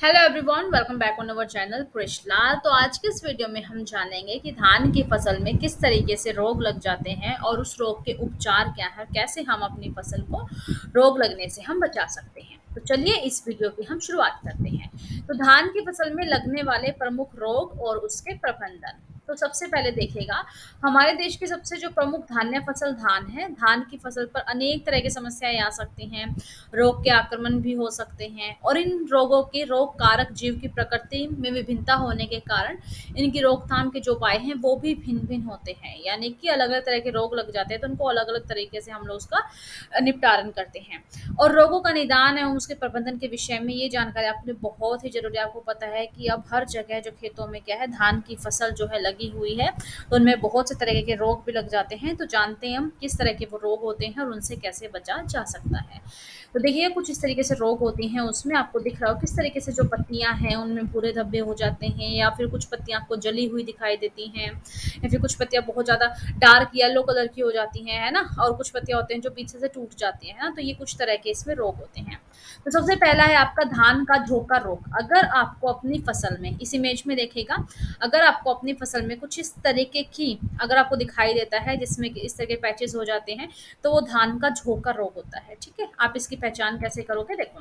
Hello everyone, welcome back on our channel Krishna. तो आज के इस वीडियो में हम जानेंगे कि धान की फसल में किस तरीके से रोग लग जाते हैं और उस रोग के उपचार क्या है, कैसे हम अपनी फसल को रोग लगने से हम बचा सकते हैं। तो चलिए इस वीडियो की हम शुरुआत करते हैं। तो धान की फसल में लगने वाले प्रमुख रोग और उसके प्रबंधन। तो सबसे पहले देखिएगा, हमारे देश की सबसे जो प्रमुख धान्य फसल धान है। धान की फसल पर अनेक तरह की समस्याएं आ सकती हैं। रोग के आक्रमण भी हो सकते हैं और इन रोगों के रोग कारक जीव की प्रकृति में विभिन्नता होने के कारण इनकी रोकथाम के जो उपाय हैं वो भी भिन्न भिन्न होते हैं। यानी कि अलग अलग तरह के रोग लग जाते हैं तो उनको अलग अलग तरीके से हम लोग उसका निपटारण करते हैं। और रोगों का निदान एवं उसके प्रबंधन के विषय में ये जानकारी आपके लिए बहुत ही जरूरी है। आपको पता है कि अब हर जगह जो खेतों में क्या है, धान की फसल जो है लगी हुई है, तो उनमें बहुत से तरह के रोग भी लग जाते हैं। तो जानते हैं हम किस तरह के वो रोग होते हैं और उनसे कैसे बचा जा सकता है। तो देखिए, कुछ इस तरीके से रोग होती हैं, उसमें आपको दिख रहा हो किस तरीके से जो पत्तियां हैं उनमें भूरे धब्बे हो जाते हैं, या फिर कुछ पत्तियां आपको जली हुई दिखाई देती हैं, या फिर कुछ पत्तियां बहुत ज़्यादा डार्क येलो कलर की हो जाती हैं, है ना। और कुछ पत्तियां होते हैं जो पीछे से टूट जाती हैं, है ना। तो ये कुछ तरह के इसमें रोग होते हैं। तो सबसे पहला है आपका धान का झोंका रोग। अगर आपको अपनी फसल में, इस इमेज में देखेगा, अगर आपको अपनी फसल में कुछ इस तरीके की अगर आपको दिखाई देता है जिसमें कि इस तरह के पैचेस हो जाते हैं, तो वो धान का झोंका रोग होता है। ठीक है, आप इसकी पहचान कैसे करोगे, देखो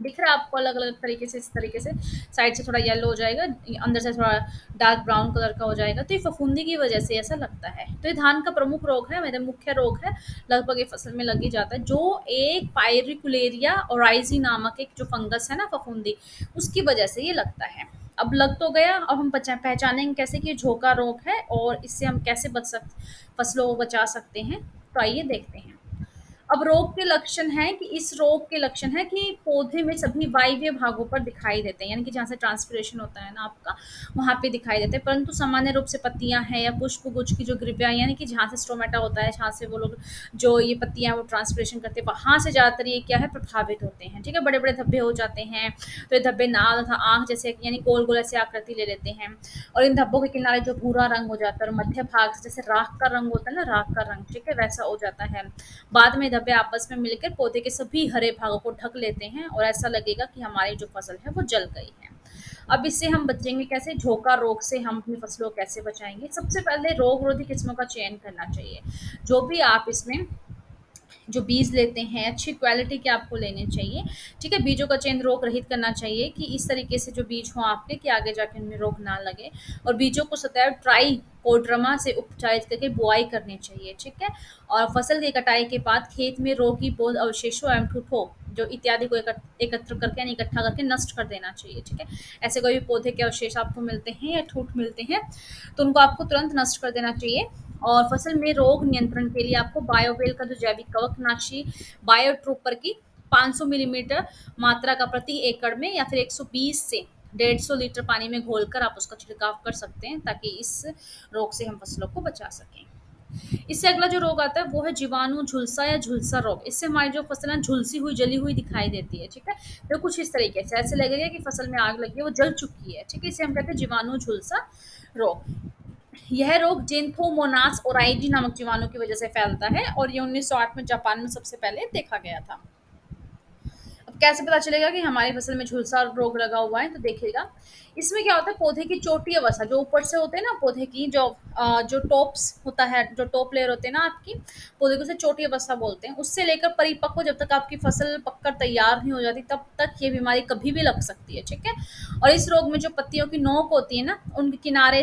दिख रहा है आपको अलग अलग तरीके से। इस तरीके से साइड से थोड़ा येलो हो जाएगा, अंदर से थोड़ा डार्क ब्राउन कलर का हो जाएगा। तो ये फफूंदी की वजह से ऐसा लगता है। तो ये धान का प्रमुख रोग है, मेरा मुख्य रोग है। लगभग ये फसल में लग ही जाता है, जो एक पायरिकुलेरिया ओराइजी नामक एक जो फंगस है ना, फफूंदी, उसकी वजह से ये लगता है। अब लग तो गया, अब हम पहचानेंगे कैसे कि ये झोंका रोग है और इससे हम कैसे फसलों को बचा सकते हैं। तो आइए देखते हैं। अब रोग के लक्षण हैं कि इस रोग के लक्षण है कि पौधे में सभी वायव्य भागों पर दिखाई देते हैं, यानी कि जहाँ से ट्रांसपिरेशन होता है ना आपका, वहाँ पे दिखाई देते हैं। परंतु सामान्य रूप से पत्तियां हैं या पुष्प गुच्छ की जो ग्रिविया, यानी कि जहाँ से स्टोमेटा होता है, जहाँ से वो लोग जो ये पत्तियां हैं वो ट्रांसपिरेशन करते हैं, वहाँ से ज़्यादातर ये क्या है, प्रभावित होते हैं। ठीक है, बड़े बड़े धब्बे हो जाते हैं। तो ये धब्बे नाल तथा आँख जैसे यानी गोल गोल ऐसे आकृति ले लेते हैं। और इन धब्बों के किनारे जो भूरा रंग हो जाता है और मध्य भाग से जैसे राख का रंग होता है ना, राख का रंग, ठीक है, वैसा हो जाता है। बाद में धब्बे आपस में मिलकर पौधे के सभी हरे भागों को ढक लेते हैं और ऐसा लगेगा कि हमारी जो फसल है वो जल गई है। अब इससे हम बचेंगे कैसे, झोंका रोग से हम अपनी फसलों को कैसे बचाएंगे। सबसे पहले रोग रोधी किस्मों का चयन करना चाहिए। जो भी आप इसमें जो बीज लेते हैं, अच्छी क्वालिटी के आपको लेने चाहिए। ठीक है, बीजों का चयन रोग रहित करना चाहिए कि इस तरीके से जो बीज हो आपके कि आगे जाके उनमें रोग ना लगे। और बीजों को सतैव ट्राई कोड्रमा से उपचारित करके बुआई करनी चाहिए। ठीक है, और फसल की कटाई के बाद खेत में रोगी बोध अवशेषों एवं ठूठों जो इत्यादि को एकत्र करके यानी इकट्ठा करके नष्ट कर देना चाहिए। ठीक है, ऐसे कोई भी पौधे के अवशेष आपको मिलते हैं या ठूठ मिलते हैं तो उनको आपको तुरंत नष्ट कर देना चाहिए। और फसल में रोग नियंत्रण के लिए आपको बायोवेल का जो जैविक कवकनाशी बायोट्रूपर की 500 मिलीमीटर मात्रा का प्रति एकड़ में या फिर 120 से 150 लीटर पानी में घोलकर आप उसका छिड़काव कर सकते हैं, ताकि इस रोग से हम फसलों को बचा सकें। इससे अगला जो रोग आता है वो है जीवाणु झुलसा या झुलसा रोग। इससे हमारी जो फसल है झुलसी हुई जली हुई दिखाई देती है। ठीक है, तो कुछ इस तरीके से ऐसे लगेगा कि फसल में आग लगी है, वो जल चुकी है। ठीक है, इसे हम कहते हैं जीवाणु झुलसा रोग। यह रोग जेंथोमोनास ओराइजी नामक जीवाणु की वजह से फैलता है और ये 1908 में जापान में सबसे पहले देखा गया था। अब कैसे पता चलेगा कि हमारी फसल में झुलसा रोग लगा हुआ है, तो देखिएगा इसमें क्या होता है, पौधे की चोटी अवस्था जो ऊपर से होते हैं ना, पौधे की जो टॉप्स होता है, जो टॉप लेयर होते हैं ना आपकी पौधे को, उसे चोटी अवस्था बोलते हैं। उससे लेकर परिपक्व जब तक आपकी फसल पककर तैयार नहीं हो जाती तब तक ये बीमारी कभी भी लग सकती है। ठीक है, और इस रोग में जो पत्तियों की नोक होती है ना, उनके किनारे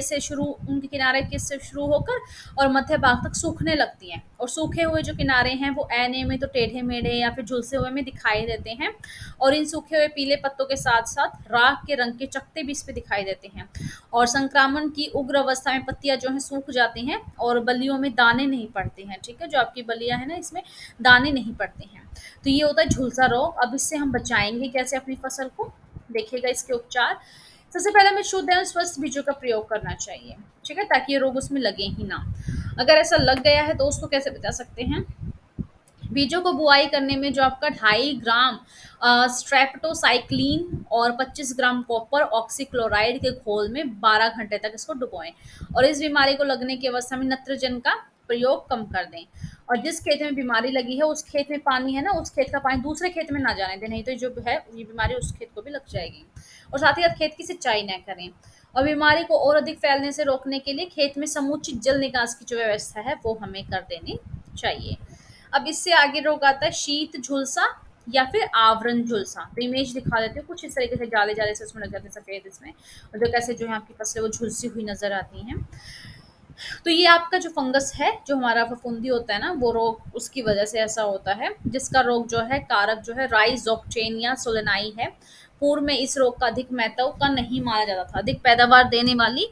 के से शुरू होकर और मध्य भाग तक सूखने लगती हैं। और सूखे हुए जो किनारे हैं वो ऐने में तो टेढ़े मेढ़े या फिर झुलसे हुए में दिखाई देते हैं। और इन सूखे हुए पीले पत्तों के साथ साथ राख के रंग के चकते भी इस पे दिखाई देते हैं। और संक्रामण की उग्र अवस्था में पत्तियां जो है सूख जाती हैं और बलियों में दाने नहीं पड़ते हैं। ठीक है, जो आपकी बलियां है ना, इसमें दाने नहीं पड़ते हैं। तो ये होता है झुलसा रोग। अब इससे हम बचाएंगे कैसे अपनी फसल को, देखिएगा इसके उपचार। सबसे पहले हमें शुद्ध एवं स्वस्थ बीजों का प्रयोग करना चाहिए। ठीक है, ताकि ये रोग उसमें लगे ही ना। अगर ऐसा लग गया है तो उसको कैसे बचा सकते हैं। बीजों को बुआई करने में जो आपका 2.5 ग्राम स्ट्रेप्टोसाइक्लिन और 25 ग्राम कॉपर ऑक्सीक्लोराइड के घोल में 12 घंटे तक इसको डुबोएं। और इस बीमारी को लगने की अवस्था में नत्रजन का प्रयोग कम कर दें। और जिस खेत में बीमारी लगी है उस खेत में पानी है ना, उस खेत का पानी दूसरे खेत में ना जाने दें, नहीं तो जो है ये बीमारी उस खेत को भी लग जाएगी। और साथ ही साथ खेत की सिंचाई न करें। और बीमारी को और अधिक फैलने से रोकने के लिए खेत में समुचित जल निकास की जो व्यवस्था है वो हमें कर देनी चाहिए। अब इससे आगे रोग आता है शीत झुलसा या फिर आवरण झुलसा। तो इमेज दिखा देती हूँ, कुछ इस तरीके से जाले जाले से उसमें लग जाते हैं सफेद इसमें, और जो कैसे जो है आपकी फसलें वो झुलसी हुई नजर आती हैं। तो ये आपका जो फंगस है, जो हमारा फफूंदी होता है ना, वो रोग उसकी वजह से ऐसा होता है, जिसका रोग जो है कारक जो है राइजोक्टेनिया सोलेनाई है। पूर्व में इस रोग का अधिक महत्व का नहीं माना जाता था। अधिक पैदावार देने वाली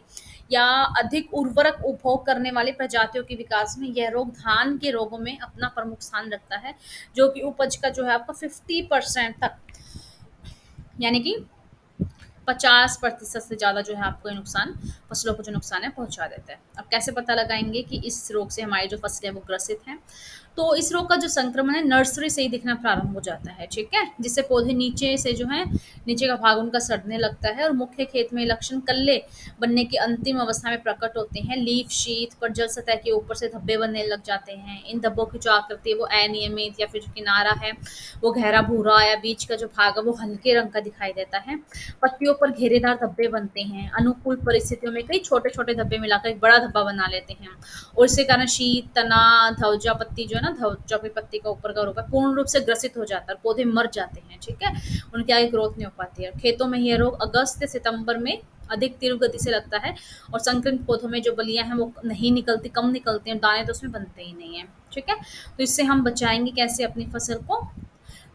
या अधिक उर्वरक उपभोग करने वाली प्रजातियों के विकास में यह रोग धान के रोगों में अपना प्रमुख स्थान रखता है, जो कि उपज का जो है आपका 50% तक, यानी कि 50% से ज़्यादा जो है आपको ये नुकसान, फसलों को जो नुकसान है पहुंचा देता है। अब कैसे पता लगाएंगे कि इस रोग से हमारी जो फसलें हैं वो ग्रसित हैं? तो इस रोग का जो संक्रमण है नर्सरी से ही दिखना प्रारंभ हो जाता है, ठीक है? जिससे पौधे नीचे से जो है, नीचे का भाग उनका सड़ने लगता है और मुख्य खेत में लक्षण कल्ले बनने की अंतिम अवस्था में प्रकट होते हैं। लीफ शीथ पर जल सतह के ऊपर से धब्बे बनने लग जाते हैं। इन धब्बों की जो आकृति है वो अनियमित, या फिर जो किनारा है वो गहरा भूरा, या बीच का जो भाग है वो हल्के रंग का दिखाई देता है। पत्तियों पर घेरेदार धब्बे बनते हैं। अनुकूल परिस्थितियों में कई छोटे छोटे धब्बे मिलाकर एक बड़ा धब्बा बना लेते हैं, और इसके कारण शीत तना ध्वजा पत्ती जो है ना, ध्वजा की पत्ती का ऊपर का रूप है, पूर्ण रूप से ग्रसित हो जाता है, पौधे मर जाते हैं, ठीक है? उनकी आगे ग्रोथ नहीं हो पाती है। खेतों में यह रोग अगस्त से सितंबर में अधिक तीव्र गति से लगता है, और संक्रमित पौधों में जो बलियां हैं वो नहीं निकलती, कम निकलती हैं, दाने तो उसमें बनते ही नहीं है, ठीक है? तो इससे हम बचाएंगे कैसे अपनी फसल को?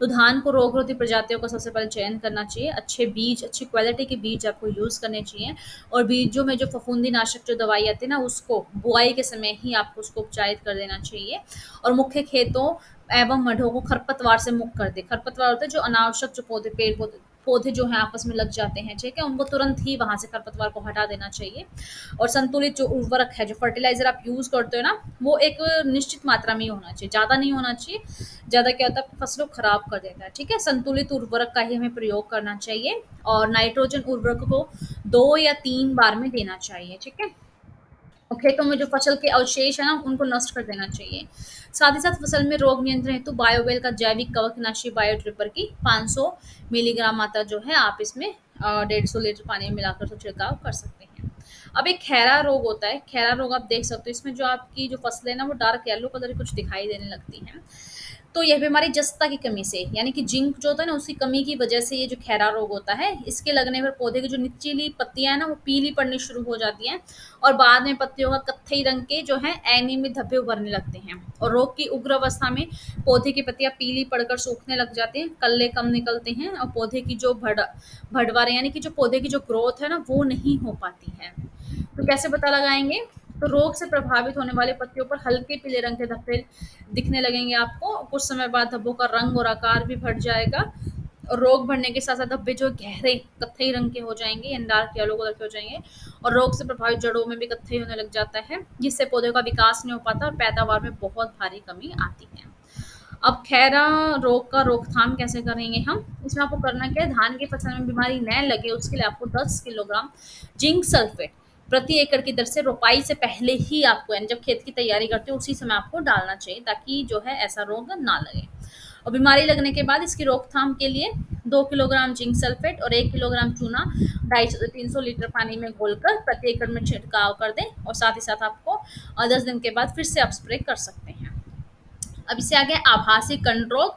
तो धान को रोगरोधी प्रजातियों का सबसे पहले चयन करना चाहिए। अच्छे बीज, अच्छी क्वालिटी के बीज आपको यूज़ करने चाहिए, और बीजों में जो फफूंदी नाशक जो दवाई आती है ना, उसको बुआई के समय ही आपको उसको उपचारित कर देना चाहिए। और मुख्य खेतों एवं मड्ढों को खरपतवार से मुक्त कर दे। खरपतवार होते हैं जो अनावश्यक जो पौधे, पेड़ पौधे पौधे जो हैं आपस में लग जाते हैं, ठीक है? उनको तुरंत ही वहाँ से खरपतवार को हटा देना चाहिए। और संतुलित जो उर्वरक है, जो फर्टिलाइज़र आप यूज़ करते हो ना, वो एक निश्चित मात्रा में ही होना चाहिए, ज़्यादा नहीं होना चाहिए। ज़्यादा क्या होता है, आपकी फसलों को खराब कर देता है, ठीक है? संतुलित उर्वरक का ही हमें प्रयोग करना चाहिए, और नाइट्रोजन उर्वरक को 2 या 3 बार में देना चाहिए, ठीक है? और खेतों में जो फसल के अवशेष है ना, उनको नष्ट कर देना चाहिए। साथ ही साथ फसल में रोग नियंत्रण हेतु बायोवेल का जैविक कवकनाशी बायो ट्रिपर की 500 मिलीग्राम मात्रा जो है आप इसमें 150 लीटर पानी में मिलाकर तो छिड़काव कर सकते हैं। अब एक खैरा रोग होता है। खैरा रोग आप देख सकते हो, इसमें जो आपकी जो फसलें ना वो डार्क येलो कलर की कुछ दिखाई देने लगती हैं। तो यह बीमारी जस्ता की कमी से, यानी कि जिंक जो होता है ना, उसकी कमी की वजह से ये जो खैरा रोग होता है, इसके लगने पर पौधे की जो निचली पत्तियां हैं ना वो पीली पड़नी शुरू हो जाती हैं, और बाद में पत्तियों का कत्थई रंग के जो है अनियमित धब्बे उभरने लगते हैं। और रोग की उग्र अवस्था में पौधे की पत्तियां पीली पड़कर सूखने लग जाती हैं, कल्ले कम निकलते हैं, और पौधे की जो भड़वारे, यानी कि जो पौधे की जो ग्रोथ है ना वो नहीं हो पाती है। तो कैसे पता लगाएंगे? तो रोग से प्रभावित होने वाले पत्तियों पर हल्के पीले रंग के धब्बे दिखने लगेंगे आपको। कुछ समय बाद धब्बों का रंग और आकार भी बढ़ जाएगा, और रोग बढ़ने के साथ साथ धब्बे जो गहरे कत्थई रंग के हो जाएंगे, या डार्क येलो कलर के हो जाएंगे, और रोग से प्रभावित जड़ों में भी कत्थई होने लग जाता है, जिससे पौधे का विकास नहीं हो पाता और पैदावार में बहुत भारी कमी आती है। अब खैरा रोग का रोकथाम कैसे करेंगे हम? इसमें आपको करना क्या है, धान की फसल में बीमारी न लगे उसके लिए आपको 10 किलोग्राम जिंक सल्फेट प्रति एकड़ की दर से रोपाई से पहले ही आपको, यानी जब खेत की तैयारी करते हो उसी समय आपको डालना चाहिए, ताकि जो है ऐसा रोग ना लगे। और बीमारी लगने के बाद इसकी रोकथाम के लिए 2 किलोग्राम जिंक सल्फेट और 1 किलोग्राम चूना 250 से 300 लीटर पानी में घोलकर प्रति एकड़ में छिड़काव कर दें, और साथ ही साथ आपको 10 दिन के बाद फिर से आप स्प्रे कर सकते हैं। अब इससे आगे आभासी कंड रोग,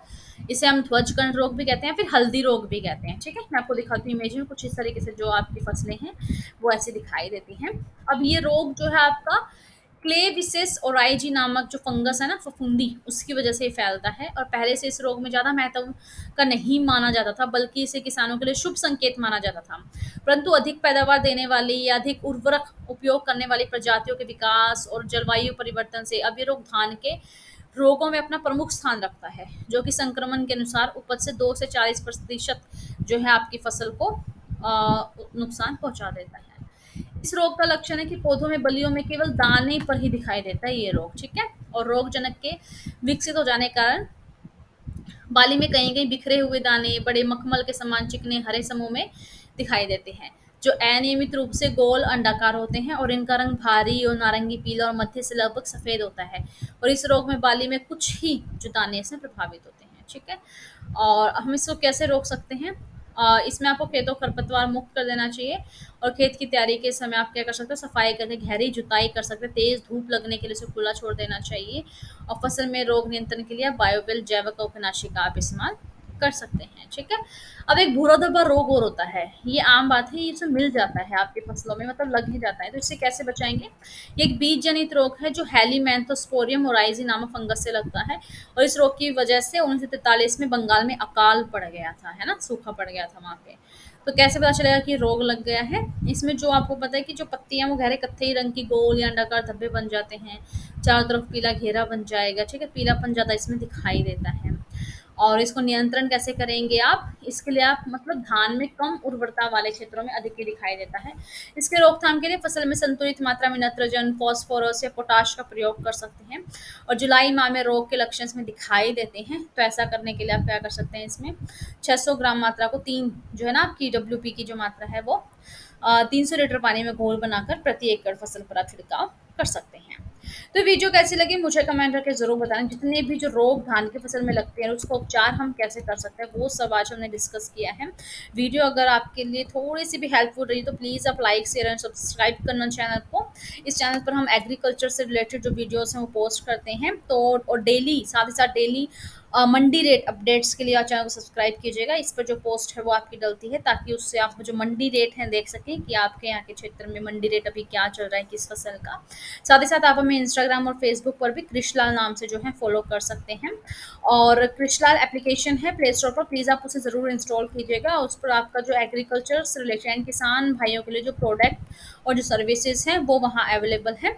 इसे हम ध्वज कंड रोग भी कहते हैं, फिर हल्दी रोग भी कहते हैं, ठीक है? मैं आपको दिखाती हूँ इमेज में, कुछ इस तरीके से जो आपकी फसलें हैं वो ऐसे दिखाई देती हैं। अब ये रोग जो है आपका क्लेविसिस ओराइजी नामक जो फंगस है ना, फफूंदी, उसकी वजह से फैलता है, और पहले से इस रोग में ज़्यादा महत्व का नहीं माना जाता था, बल्कि इसे किसानों के लिए शुभ संकेत माना जाता था। परंतु अधिक पैदावार देने वाली या अधिक उर्वरक उपयोग करने वाली प्रजातियों के विकास और जलवायु परिवर्तन से अब ये रोग धान के रोगों में अपना प्रमुख स्थान रखता है, जो कि संक्रमण के अनुसार उपज से 2 से 40% जो है आपकी फसल को नुकसान पहुंचा देता है। इस रोग का लक्षण है कि पौधों में बलियों में केवल दाने पर ही दिखाई देता है ये रोग, ठीक है? और रोगजनक के विकसित हो जाने के कारण बाली में कहीं कहीं बिखरे हुए दाने बड़े मखमल के समान चिकने हरे समूह में दिखाई देते हैं, जो अनियमित रूप से गोल अंडाकार होते हैं, और इनका रंग भारी और नारंगी पीला और मध्य से लगभग सफेद होता है। और इस रोग में बाली में कुछ ही जो दाने से प्रभावित होते हैं, ठीक है? और हम इसको कैसे रोक सकते हैं? इसमें आपको खेतों को खरपतवार मुक्त कर देना चाहिए और खेत की तैयारी के समय आप क्या कर सकते हो, सफाई करके गहरी जुताई कर सकते हैं, तेज धूप लगने के लिए उसे खुला छोड़ देना चाहिए और फसल में रोग नियंत्रण के लिए आप बायोवेल जैविक उपनाशी का आप इस्तेमाल कर सकते हैं। ठीक है। अब एक भूरा धब्बा रोग और होता है, ये आम बात है, ये इसमें मिल जाता है आपकी फसलों में, मतलब लग ही जाता है, तो इससे कैसे बचाएंगे? ये एक बीज जनित रोग है जो हेलीमैंथोस्पोरियम ओराइजी नामक फंगस से लगता है और इस रोग की वजह से 1943 में बंगाल में अकाल पड़ गया था, है ना, सूखा पड़ गया था वहां पे। तो कैसे पता चलेगा कि रोग लग गया है? इसमें जो आपको पता है कि जो पत्तियां वो गहरे कत्थई रंग की गोल या अंडाकार धब्बे बन जाते हैं, चारों तरफ पीला घेरा बन जाएगा। ठीक है, पीलापन ज्यादा इसमें दिखाई देता है। और इसको नियंत्रण कैसे करेंगे आप? इसके लिए आप मतलब धान में कम उर्वरता वाले क्षेत्रों में अधिक ही दिखाई देता है। इसके रोकथाम के लिए फसल में संतुलित मात्रा में नाइट्रोजन, फास्फोरस या पोटाश का प्रयोग कर सकते हैं। और जुलाई माह में रोग के लक्षण इसमें दिखाई देते हैं, तो ऐसा करने के लिए आप क्या कर सकते हैं, इसमें 600 ग्राम मात्रा को तीन जो है ना आपकी डब्ल्यूपी की जो मात्रा है वो 300 लीटर पानी में घोल बनाकर प्रति एकड़ फसल पर आप छिड़काव कर सकते हैं। तो वीडियो कैसी लगी मुझे कमेंट करके जरूर बताना। जितने भी जो रोग धान की फसल में लगते हैं उसका उपचार हम कैसे कर सकते हैं वो सब आज हमने डिस्कस किया है। वीडियो अगर आपके लिए थोड़ी सी भी हेल्पफुल रही तो प्लीज़ आप लाइक शेयर एंड सब्सक्राइब करना चैनल को। इस चैनल पर हम एग्रीकल्चर से रिलेटेड जो वीडियोस हैं वो पोस्ट करते हैं, तो और डेली साथ ही साथ डेली मंडी रेट अपडेट्स के लिए आप चैनल को सब्सक्राइब कीजिएगा। इस पर जो पोस्ट है वो आपकी डलती है ताकि उससे आप जो मंडी रेट हैं देख सकें कि आपके यहाँ के क्षेत्र में मंडी रेट अभी क्या चल रहा है किस फसल का। साथ ही साथ आप हमें इंस्टाग्राम और फेसबुक पर भी कृषलाल नाम से जो है फॉलो कर सकते हैं। और कृषलाल एप्लीकेशन है प्ले स्टोर पर, प्लीज़ आप उसे ज़रूर इंस्टॉल कीजिएगा। उस पर आपका जो एग्रीकल्चर से रिलेटेड किसान भाइयों के लिए जो प्रोडक्ट और जो सर्विसेज हैं वो वहाँ अवेलेबल है।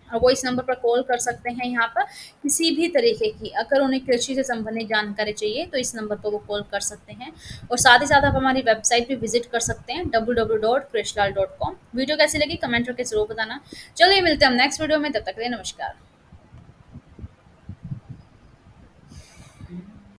और वो इस नंबर पर कॉल कर सकते हैं। यहाँ पर किसी भी तरीके की अगर उन्हें कृषि से संबंधित जानकारी चाहिए तो इस नंबर पर वो कॉल कर सकते हैं। और साथ ही साथ आप हमारी वेबसाइट पे विजिट कर सकते हैं www.krishlal.com। वीडियो कैसी लगी कमेंट करके जरूर बताना। चलिए मिलते हैं हम नेक्स्ट वीडियो में, तब तक के लिए नमस्कार।